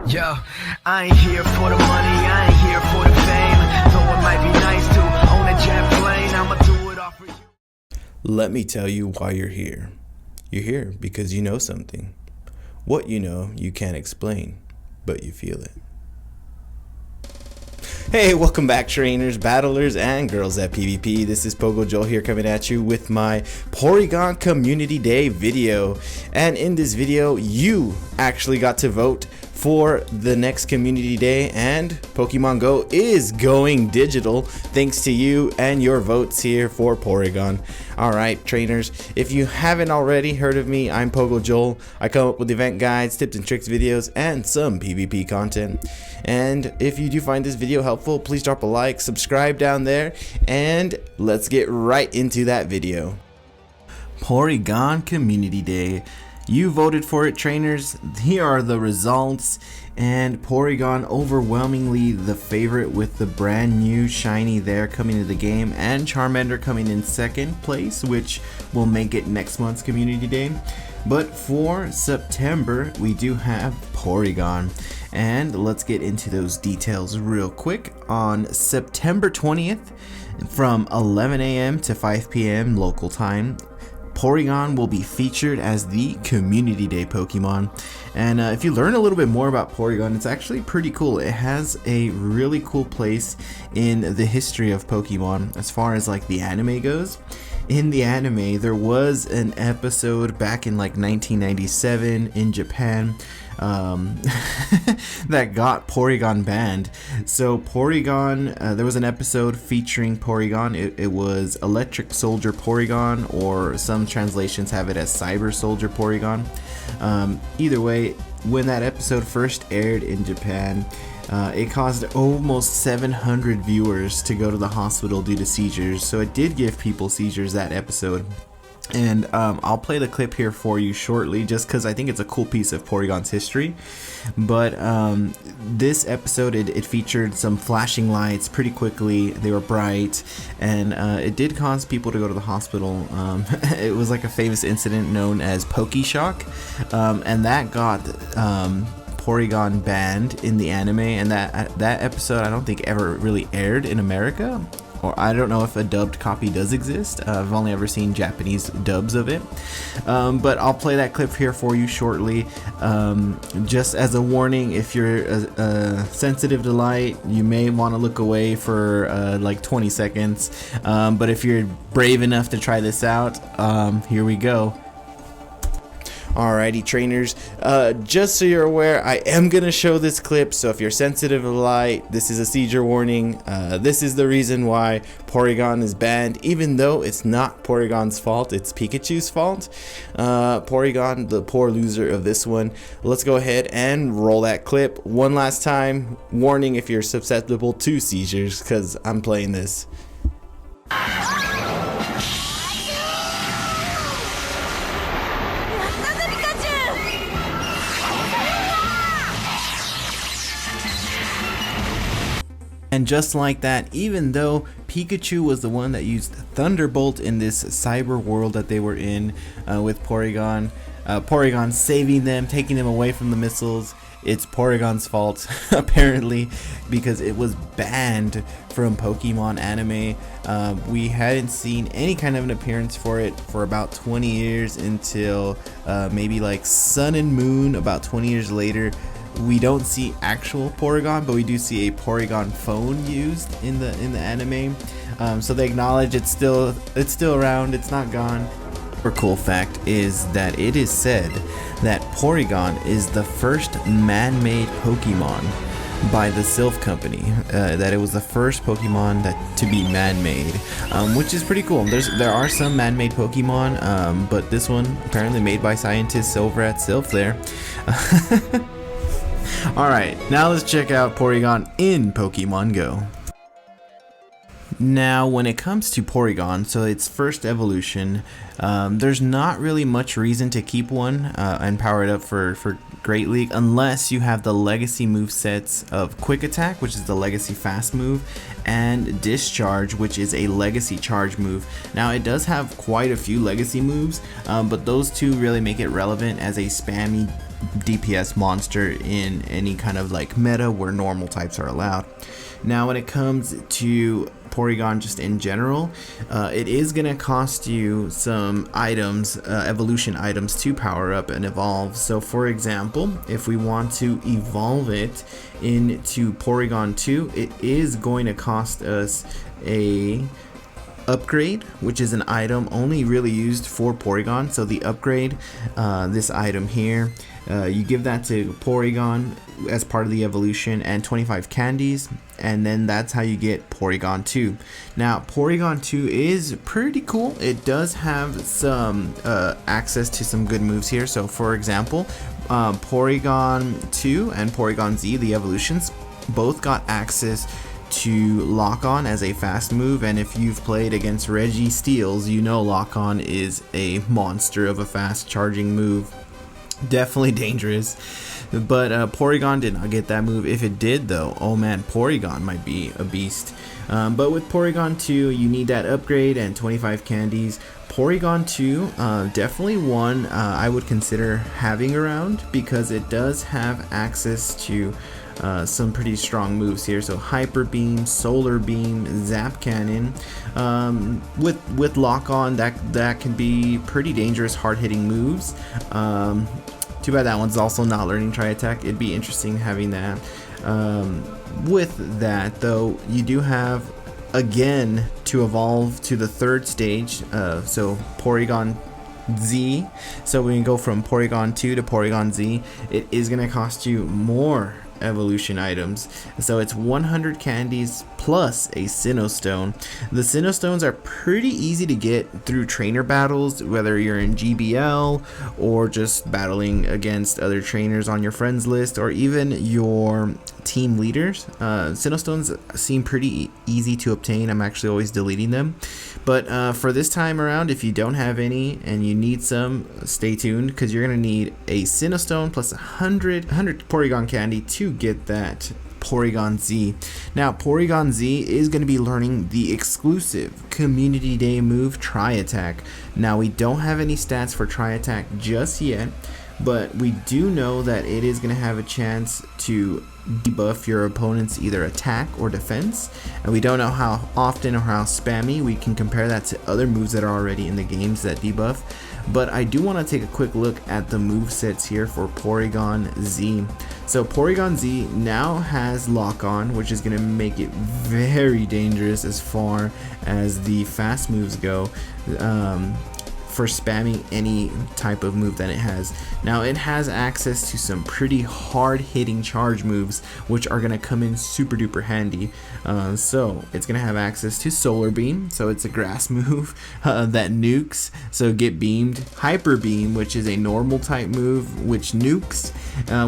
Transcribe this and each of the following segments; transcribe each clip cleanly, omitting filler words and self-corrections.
Yo, I ain't here for the money, I ain't here for the fame. Though it might be nice to own a jet plane, I'ma do it all for you. Let me tell you why you're here. You're here because you know something. What you know, you can't explain, but you feel it. Hey, welcome back, trainers, battlers, and girls at PvP. This is Pogo Joel here coming at you with my Porygon Community Day video. And in this video, you actually got to vote for the next Community Day, and Pokemon Go is going digital thanks to you and your votes here for Porygon. Alright, trainers, if you haven't already heard of me, I'm Pogo Joel. I come up with event guides, tips and tricks videos, and some PvP content. And if you do find this video helpful, please drop a like, subscribe down there, and let's get right into that video. Porygon Community Day. You voted for it, trainers. Here are the results, and Porygon overwhelmingly the favorite with the brand new shiny there coming to the game, and Charmander coming in second place, which will make it next month's Community Day. But for September, we do have Porygon, and let's get into those details real quick. On September 20th, from 11 a.m. to 5 p.m. local time, Porygon will be featured as the Community Day Pokemon. And if you learn a little bit more about Porygon, it's actually pretty cool. It has a really cool place in the history of Pokemon as far as like the anime goes. In the anime, there was an episode back in like 1997 in Japan that got Porygon banned. So Porygon, there was an episode featuring Porygon. It was Electric Soldier Porygon, or some translations have it as Cyber Soldier Porygon. Either way, when that episode first aired in Japan, it caused almost 700 viewers to go to the hospital due to seizures. So it did give people seizures, that episode. And I'll play the clip here for you shortly, just because I think it's a cool piece of Porygon's history. But this episode, it featured some flashing lights pretty quickly. They were bright, and it did cause people to go to the hospital. It was like a famous incident known as Pokeshock, and that got Porygon banned in the anime, and that episode I don't think ever really aired in America, or I don't know if a dubbed copy does exist. I've only ever seen Japanese dubs of it, but I'll play that clip here for you shortly. Just as a warning, if you're sensitive to light, you may want to look away for like 20 seconds, but if you're brave enough to try this out, here we go. Alrighty, trainers, just so you're aware, I am going to show this clip, so if you're sensitive to light, this is a seizure warning. This is the reason why Porygon is banned, even though it's not Porygon's fault, it's Pikachu's fault. Porygon, the poor loser of this one. Let's go ahead and roll that clip one last time. Warning if you're susceptible to seizures, because I'm playing this. And just like that, even though Pikachu was the one that used Thunderbolt in this cyber world that they were in with Porygon, Porygon saving them, taking them away from the missiles, it's Porygon's fault, apparently, because it was banned from Pokemon anime. We hadn't seen any kind of an appearance for it for about 20 years until maybe like Sun and Moon, about 20 years later. We don't see actual Porygon, but we do see a Porygon phone used in the anime. So they acknowledge it's still around, it's not gone. A cool fact is that it is said that Porygon is the first man-made Pokemon by the Sylph Company. That it was the first Pokemon to be man-made, which is pretty cool. There are some man-made Pokemon, but this one apparently made by scientists over at Sylph there. Alright, now let's check out Porygon in Pokemon Go. Now, when it comes to Porygon, so its first evolution, there's not really much reason to keep one and power it up for Great League unless you have the legacy move sets of Quick Attack, which is the legacy fast move, and Discharge, which is a legacy charge move. Now, it does have quite a few legacy moves, but those two really make it relevant as a spammy DPS monster in any kind of like meta where normal types are allowed. Now when it comes to Porygon just in general, it is going to cost you some items, evolution items to power up and evolve. So for example, if we want to evolve it into Porygon 2, it is going to cost us a upgrade, which is an item only really used for Porygon. So the upgrade, this item here, you give that to Porygon as part of the evolution, and 25 candies, and then that's how you get Porygon 2. Now Porygon 2 is pretty cool. It does have some access to some good moves here. So for example, Porygon 2 and Porygon-Z, the evolutions, both got access to Lock On as a fast move, and if you've played against Reggie Steels, you know Lock On is a monster of a fast charging move. Definitely dangerous, but Porygon did not get that move. If it did though, oh man, Porygon might be a beast. But with Porygon 2, you need that upgrade and 25 candies. Porygon 2, definitely one I would consider having around, because it does have access to some pretty strong moves here. So Hyper Beam, Solar Beam, Zap Cannon. With Lock On, that can be pretty dangerous, hard-hitting moves. Too bad that one's also not learning Tri-Attack. It'd be interesting having that. With that though, you do have again to evolve to the third stage, so Porygon-Z. So we can go from Porygon 2 to Porygon-Z. It is going to cost you more evolution items, so it's 100 candies plus a Sinnoh Stone. The Sinnoh Stones are pretty easy to get through trainer battles, whether you're in GBL or just battling against other trainers on your friends list, or even your team leaders. Sinnoh Stones seem pretty easy to obtain. I'm actually always deleting them, but for this time around, if you don't have any and you need some, stay tuned, because you're gonna need a Sinnoh Stone plus 100 Porygon candy to get that Porygon-Z. Now Porygon-Z is going to be learning the exclusive Community Day move Tri-Attack. Now we don't have any stats for Tri-Attack just yet, but we do know that it is going to have a chance to debuff your opponent's either attack or defense, and we don't know how often or how spammy. We can compare that to other moves that are already in the games that debuff, but I do want to take a quick look at the move sets here for Porygon-Z. So Porygon-Z now has Lock On, which is going to make it very dangerous as far as the fast moves go, for spamming any type of move that it has. Now it has access to some pretty hard hitting charge moves, which are going to come in super duper handy. So it's going to have access to Solar Beam, so it's a grass move that nukes, so get beamed. Hyper Beam, which is a normal type move which nukes.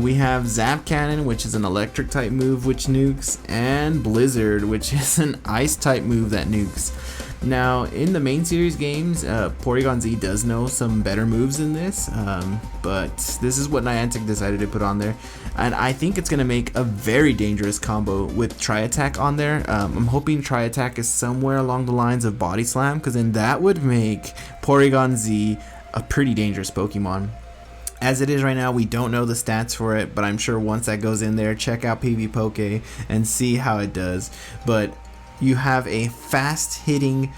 We have Zap Cannon, which is an electric type move which nukes, and Blizzard, which is an ice type move that nukes. Now in the main series games, Porygon-Z does know some better moves than this, but this is what Niantic decided to put on there, and I think it's going to make a very dangerous combo with Tri-Attack on there. I'm hoping Tri-Attack is somewhere along the lines of Body Slam, because then that would make Porygon-Z a pretty dangerous Pokemon. As it is right now, we don't know the stats for it, but I'm sure once that goes in there, check out PvPoke and see how it does. But you have a fast hitting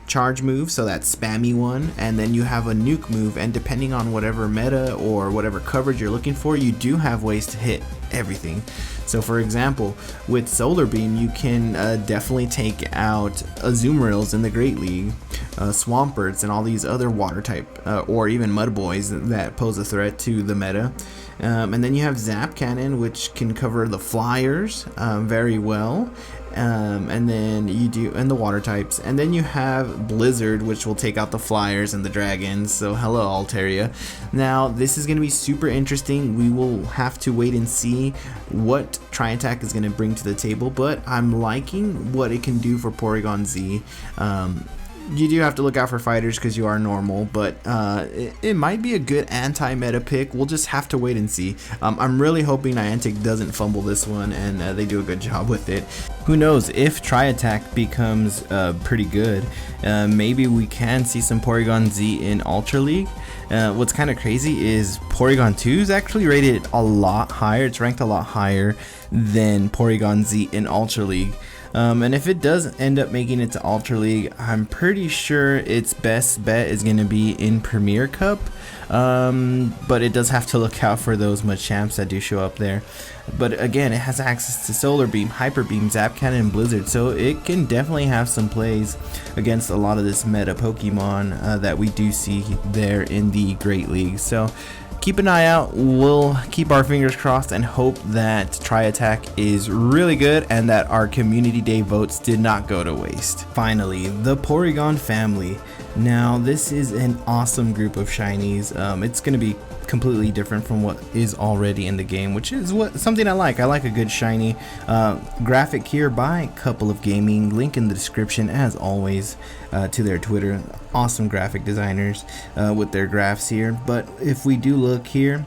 charge move, so that spammy one, and then you have a nuke move, and depending on whatever meta or whatever coverage you're looking for, you do have ways to hit everything. So for example, with Solar Beam, you can definitely take out Azumarill in the Great League, Swamperts, and all these other water type or even Mud Boys that pose a threat to the meta. And then you have Zap Cannon, which can cover the flyers very well, and then you do, and the water types, and then you have Blizzard, which will take out the flyers and the dragons. So hello Altaria. Now this is going to be super interesting. We will have to wait and see what Tri-Attack is going to bring to the table, but I'm liking what it can do for Porygon-Z. you do have to look out for fighters because you are normal, but it might be a good anti-meta pick. We'll just have to wait and see. I'm really hoping Niantic doesn't fumble this one and they do a good job with it. Who knows, if Tri-Attack becomes pretty good, maybe we can see some Porygon-Z in Ultra League. What's kind of crazy is Porygon 2 is actually rated a lot higher. It's ranked a lot higher than Porygon-Z in Ultra League. And if it does end up making it to Ultra League, I'm pretty sure its best bet is going to be in Premier Cup. But it does have to look out for those Machamps that do show up there. But again, it has access to Solar Beam, Hyper Beam, Zap Cannon, and Blizzard, so it can definitely have some plays against a lot of this meta Pokemon that we do see there in the Great League. So keep an eye out. We'll keep our fingers crossed and hope that Tri-Attack is really good and that our community day votes did not go to waste. Finally, the Porygon family. Now, this is an awesome group of shinies. It's going to be completely different from what is already in the game, which is something I like. I like a good shiny. Graphic here by Couple of Gaming. Link in the description, as always, to their Twitter. Awesome graphic designers with their graphs here. But if we do look here,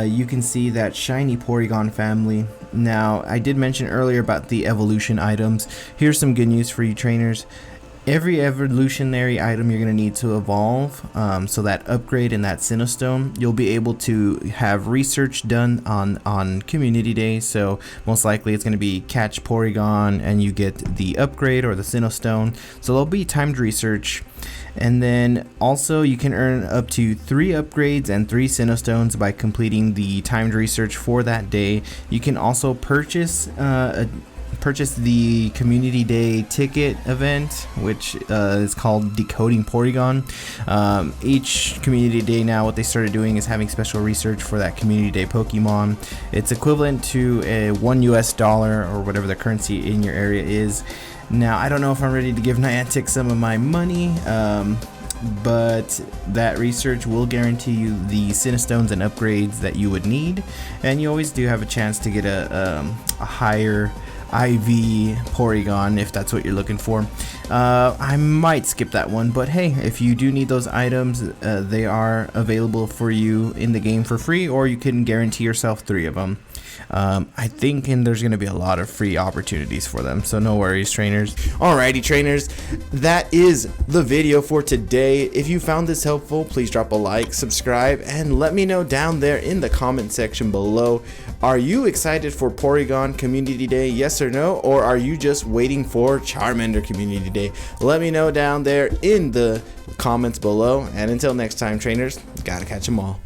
you can see that shiny Porygon family. Now, I did mention earlier about the evolution items. Here's some good news for you trainers. Every evolutionary item you're going to need to evolve, so that upgrade and that Sinnoh, you'll be able to have research done on Community Day. So most likely it's going to be catch Porygon and you get the upgrade or the Sinnoh. So there'll be timed research. And then also you can earn up to 3 upgrades and 3 Sinnoh by completing the timed research for that day. You can also purchase the Community Day ticket event, which is called Decoding Porygon. Each Community Day now, what they started doing is having special research for that Community Day Pokemon. It's equivalent to a $1 US or whatever the currency in your area is. Now, I don't know if I'm ready to give Niantic some of my money, but that research will guarantee you the Sinnoh and upgrades that you would need, and you always do have a chance to get a higher IV Porygon if that's what you're looking for. I might skip that one, but hey, if you do need those items, they are available for you in the game for free, or you can guarantee yourself 3 of them. I think there's going to be a lot of free opportunities for them, so no worries, trainers. Alrighty, trainers, that is the video for today. If you found this helpful, please drop a like, subscribe, and let me know down there in the comment section below. Are you excited for Porygon Community Day, yes or no, or are you just waiting for Charmander Community Day? Let me know down there in the comments below, and until next time, trainers, gotta catch them all.